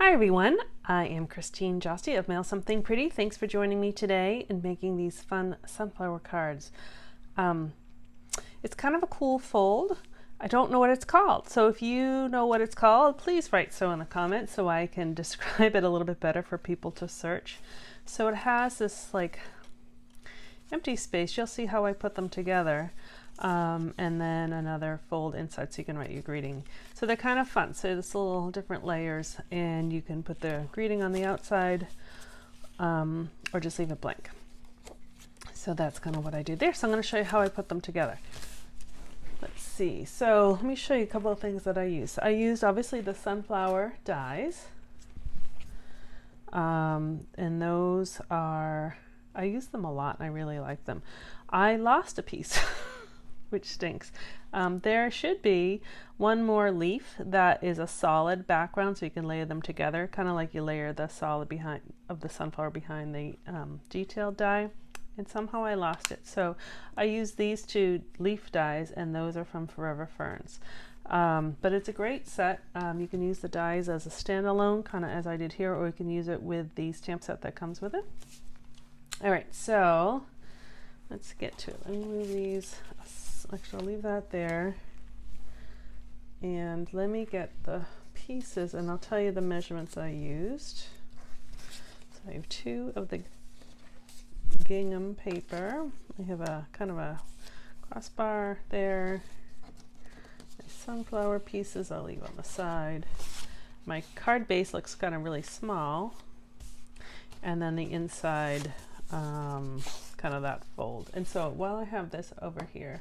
Hi everyone, I am Christine Josty of Mail Something Pretty. Thanks for joining me today in making these fun sunflower cards. It's kind of a cool fold. I don't know what it's called, so if you know what it's called, please write so in the comments so I can describe it a little bit better for people to search. So it has this like empty space. You'll see how I put them together. And then another fold inside so you can write your greeting. So they're kind of fun. So there's little different layers and you can put the greeting on the outside or just leave it blank. So that's kind of what I did there. So I'm going to show you how I put them together. Let's see. So let me show you a couple of things that I used. I used obviously the sunflower dies. And those are, I use them a lot and I really like them. I lost a piece. Which stinks. There should be one more leaf that is a solid background so you can layer them together, kind of like you layer the solid behind of the sunflower behind the detailed die, and somehow I lost it. So I used these two leaf dies and those are from Forever Ferns. But it's a great set. You can use the dies as a standalone, kind of as I did here, or you can use it with the stamp set that comes with it. All right, so let's get to it. Let me move these. Actually, I'll leave that there. And let me get the pieces and I'll tell you the measurements I used. So I have two of the gingham paper. I have a kind of a crossbar there. My sunflower pieces I'll leave on the side. My card base looks kind of really small. And then the inside kind of that fold. And so while I have this over here,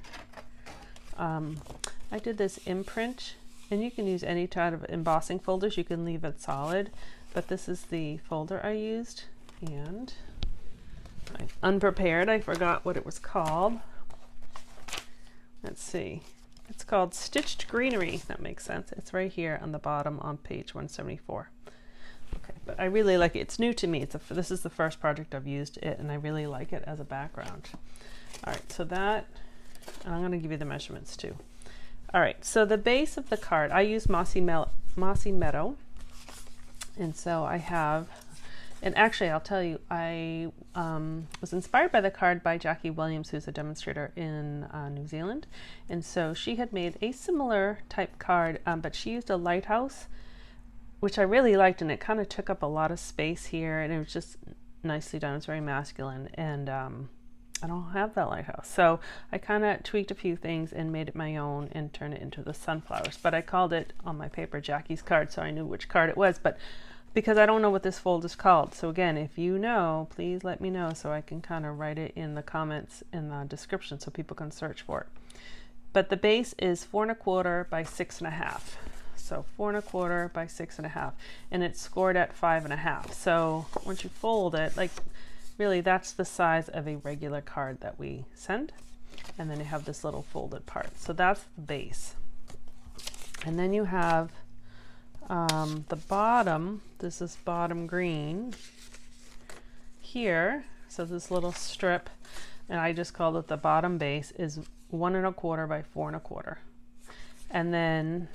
I did this imprint, and you can use any type of embossing folders. You can leave it solid, but this is the folder I used. And I'm unprepared. I forgot what it was called. Let's see. It's called Stitched Greenery. That makes sense. It's right here on the bottom on page 174. Okay, but I really like it. It's new to me. This is the first project I've used it, and I really like it as a background. All right, so that, and I'm going to give you the measurements too. All right, so the base of the card, I use Mossy Meadow, and so I have, and actually I'll tell you, I was inspired by the card by Jackie Williams, who's a demonstrator in New Zealand, and so she had made a similar type card, but she used a lighthouse, which I really liked, and it kind of took up a lot of space here, and it was just nicely done. It was very masculine, and I don't have that lighthouse. So I kind of tweaked a few things and made it my own and turned it into the sunflowers. But I called it on my paper Jackie's card, so I knew which card it was, but because I don't know what this fold is called. So again, if you know, please let me know so I can kind of write it in the comments in the description so people can search for it. But the base is 4 1/4 by 6 1/2. So 4 1/4 by 6 1/2, and it's scored at 5 1/2. So once you fold it, like really that's the size of a regular card that we send. And then you have this little folded part. So that's the base. And then you have the bottom, this is bottom green here. So this little strip, and I just called it the bottom base, is 1 1/4 by 4 1/4. And then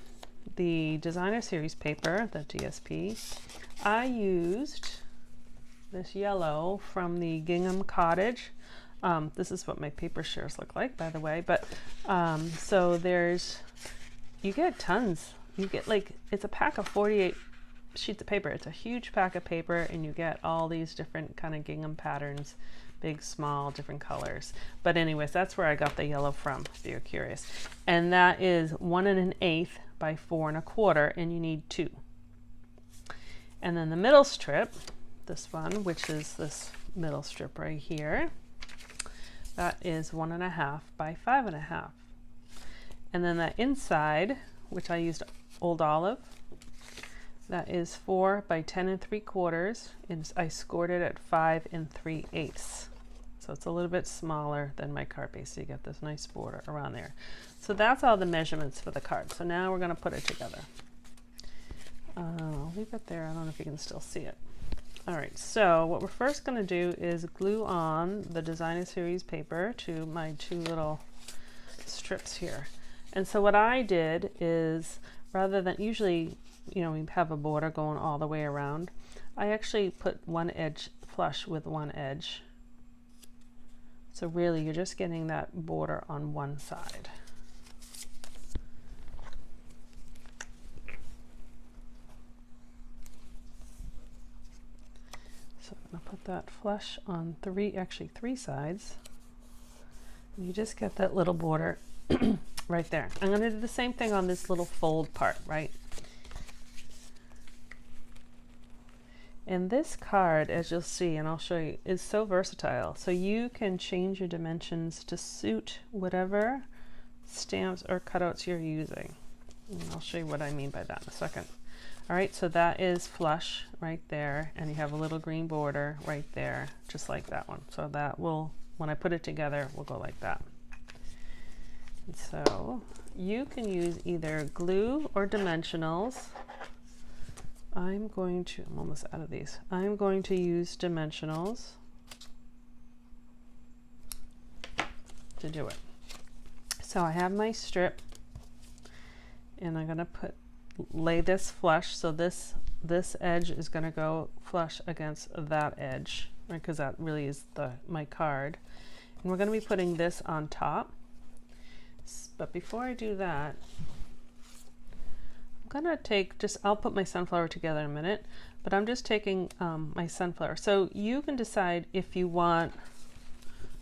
the designer series paper, the DSP, I used this yellow from the Gingham Cottage. This is what my paper shares look like, by the way, but so you get tons. You get like, it's a pack of 48 sheets of paper. It's a huge pack of paper, and you get all these different kind of gingham patterns, big, small, different colors. But anyways, that's where I got the yellow from, if you're curious. And that is 1 1/8 by 4 1/4, and you need 2. And then the middle strip, this one, which is this middle strip right here, that is 1 1/2 by 5 1/2. And then the inside, which I used Old Olive, that is 4 by 10 3/4, and I scored it at 5 3/8. So it's a little bit smaller than my card base, so you get this nice border around there. So that's all the measurements for the card. So now we're going to put it together. I'll leave it there. I don't know if you can still see it. All right, so what we're first going to do is glue on the designer series paper to my two little strips here. And so what I did is, rather than, usually you know, we have a border going all the way around. I actually put one edge flush with one edge. So really you're just getting that border on one side. So I'm gonna put that flush on three sides. And you just get that little border right there. I'm gonna do the same thing on this little fold part, right? And this card, as you'll see, and I'll show you, is so versatile. So you can change your dimensions to suit whatever stamps or cutouts you're using. And I'll show you what I mean by that in a second. All right, so that is flush right there, and you have a little green border right there, just like that one. So that will, when I put it together, will go like that. And so you can use either glue or dimensionals. I'm almost out of these. I'm going to use dimensionals to do it. So I have my strip, and I'm gonna lay this flush. So this edge is gonna go flush against that edge, right? Because that really is my card. And we're gonna be putting this on top. But before I do that, I'm gonna I'll put my sunflower together in a minute, but I'm just taking my sunflower. So you can decide if you want,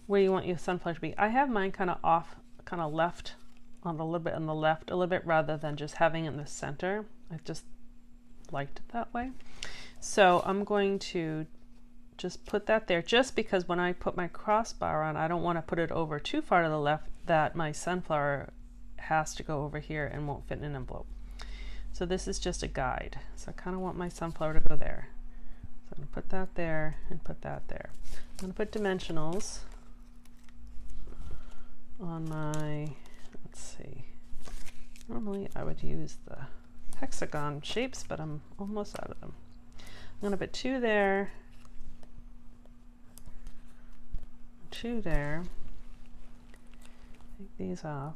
where you want your sunflower to be. I have mine kind of off, kind of left, on a little bit on the left a little bit, rather than just having it in the center. I just liked it that way. So I'm going to just put that there, just because when I put my crossbar on, I don't want to put it over too far to the left that my sunflower has to go over here and won't fit in an envelope. So this is just a guide. So I kind of want my sunflower to go there. So I'm going to put that there and put that there. I'm going to put dimensionals on my, let's see, normally I would use the hexagon shapes, but I'm almost out of them. I'm going to put 2 there, 2 there, take these off.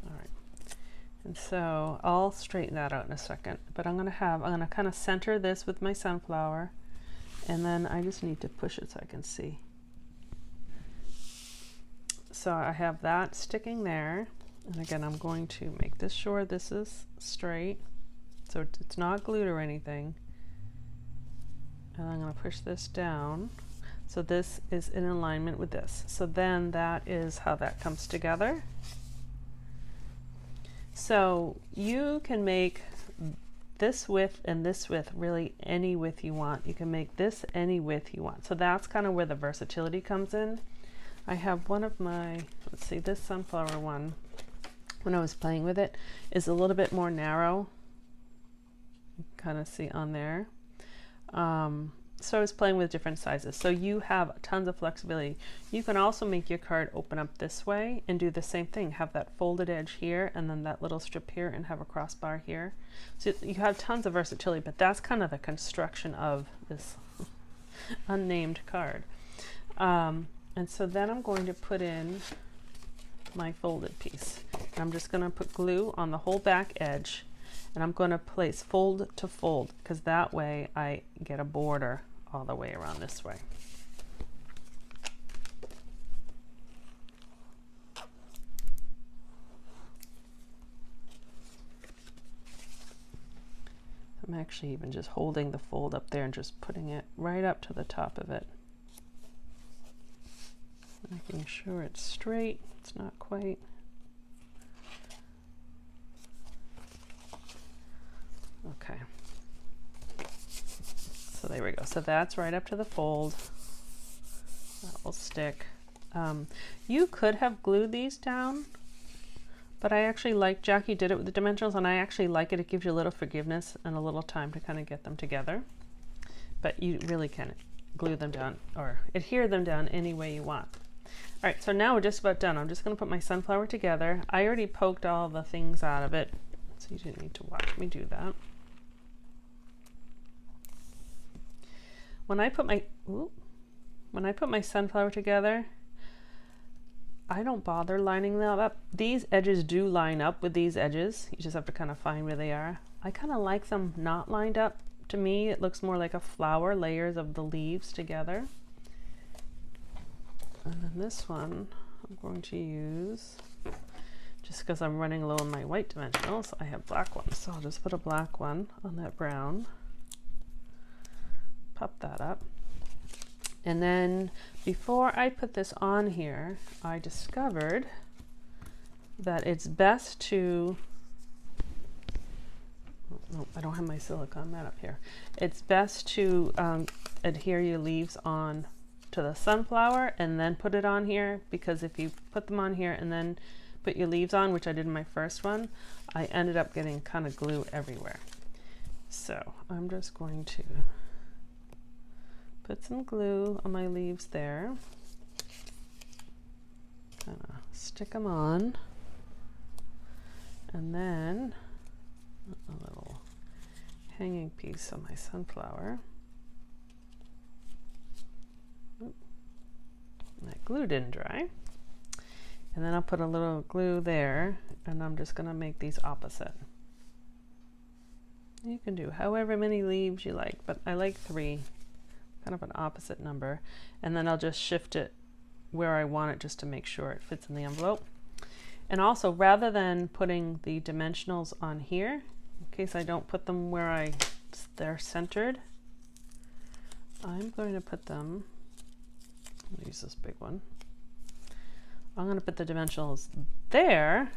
All right, and so I'll straighten that out in a second, but I'm going to kind of center this with my sunflower, and then I just need to push it so I can see. So I have that sticking there, and again I'm going to make this sure this is straight, so it's not glued or anything, and I'm going to push this down so this is in alignment with this. So then that is how that comes together. So you can make this width and this width really any width you want. You can make this any width you want. So that's kind of where the versatility comes in. I have one of my, let's see, this sunflower one, when I was playing with it, is a little bit more narrow. You can kind of see on there. So I was playing with different sizes. So you have tons of flexibility. You can also make your card open up this way and do the same thing. Have that folded edge here and then that little strip here and have a crossbar here. So you have tons of versatility, but that's kind of the construction of this unnamed card. And so then I'm going to put in my folded piece. And I'm just going to put glue on the whole back edge, and I'm going to place fold to fold, because that way I get a border all the way around this way. I'm actually even just holding the fold up there and just putting it right up to the top of it. Making sure it's straight. It's not quite. Okay. So there we go. So that's right up to the fold. That will stick. You could have glued these down, but I actually like, Jackie did it with the dimensionals, and I actually like it. It gives you a little forgiveness and a little time to kind of get them together. But you really can glue them down or adhere them down any way you want. All right, so now we're just about done. I'm just going to put my sunflower together. I already poked all the things out of it, so you didn't need to watch me do that. When I put my sunflower together, I don't bother lining them up. These edges do line up with these edges. You just have to kind of find where they are. I kind of like them not lined up. To me, it looks more like a flower, layers of the leaves together. And then this one I'm going to use, just because I'm running low on my white dimensionals, I have black ones. So I'll just put a black one on that brown. Pop that up. And then before I put this on here, I discovered that it's best to, oh, I don't have my silicone mat up here. It's best to adhere your leaves on to the sunflower and then put it on here, because if you put them on here and then put your leaves on, which I did in my first one, I ended up getting kind of glue everywhere. So I'm just going to put some glue on my leaves there, kind of stick them on, and then a little hanging piece of my sunflower. Oop. That glue didn't dry. And then I'll put a little glue there, and I'm just going to make these opposite. You can do however many leaves you like, but I like 3. Kind of an opposite number, and then I'll just shift it where I want it just to make sure it fits in the envelope. And also, rather than putting the dimensionals on here, in case I don't put them where they're centered, I'm going to put them, I'm going to use this big one. I'm going to put the dimensionals there,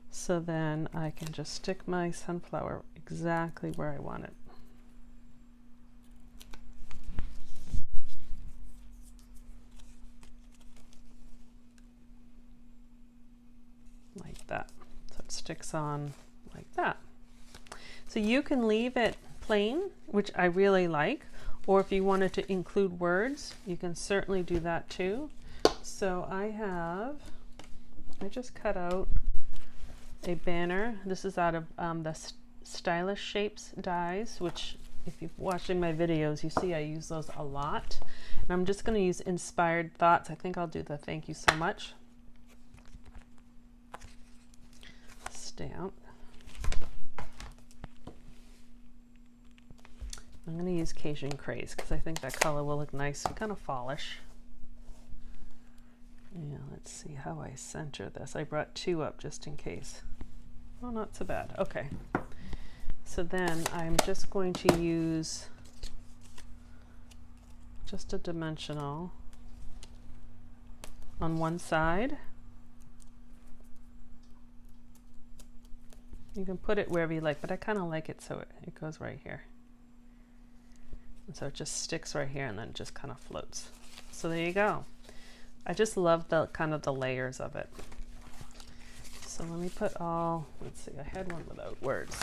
so then I can just stick my sunflower exactly where I want it. Like that. So it sticks on like that. So you can leave it plain, which I really like, or if you wanted to include words, you can certainly do that too. So I just cut out a banner. This is out of the Stylish Shapes dies, which if you've watching my videos, you see I use those a lot. And I'm just going to use Inspired Thoughts. I think I'll do the thank you so much stamp. I'm going to use Cajun Craze because I think that color will look nice and kind of fallish. Yeah, let's see how I center this. I brought 2 up just in case. Oh, not so bad. Okay. So then I'm just going to use just a dimensional on one side. You can put it wherever you like, but I kind of like it so it goes right here. And so it just sticks right here and then just kind of floats. So there you go. I just love the kind of the layers of it. So let me put all, let's see, I had one without words.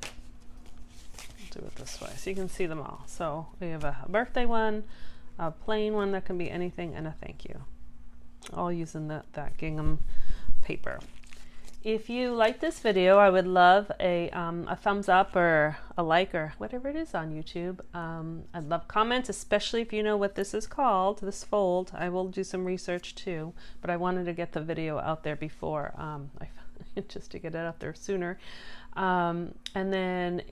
I'll do it this way so you can see them all. So we have a birthday one, a plain one that can be anything, and a thank you. All using that gingham paper. If you like this video, I would love a thumbs up or a like or whatever it is on YouTube. I'd love comments, especially if you know what this is called, this fold. I will do some research too, but I wanted to get the video out there before, just to get it out there sooner. And then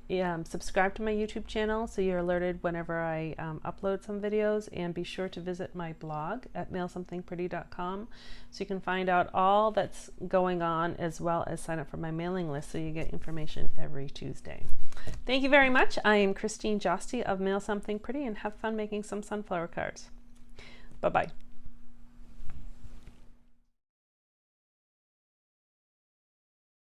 subscribe to my YouTube channel so you're alerted whenever I upload some videos, and be sure to visit my blog at mailsomethingpretty.com so you can find out all that's going on, as well as sign up for my mailing list so you get information every Tuesday. Thank you very much. I am Christine Josty of Mail Something Pretty, and have fun making some sunflower cards. Bye-bye.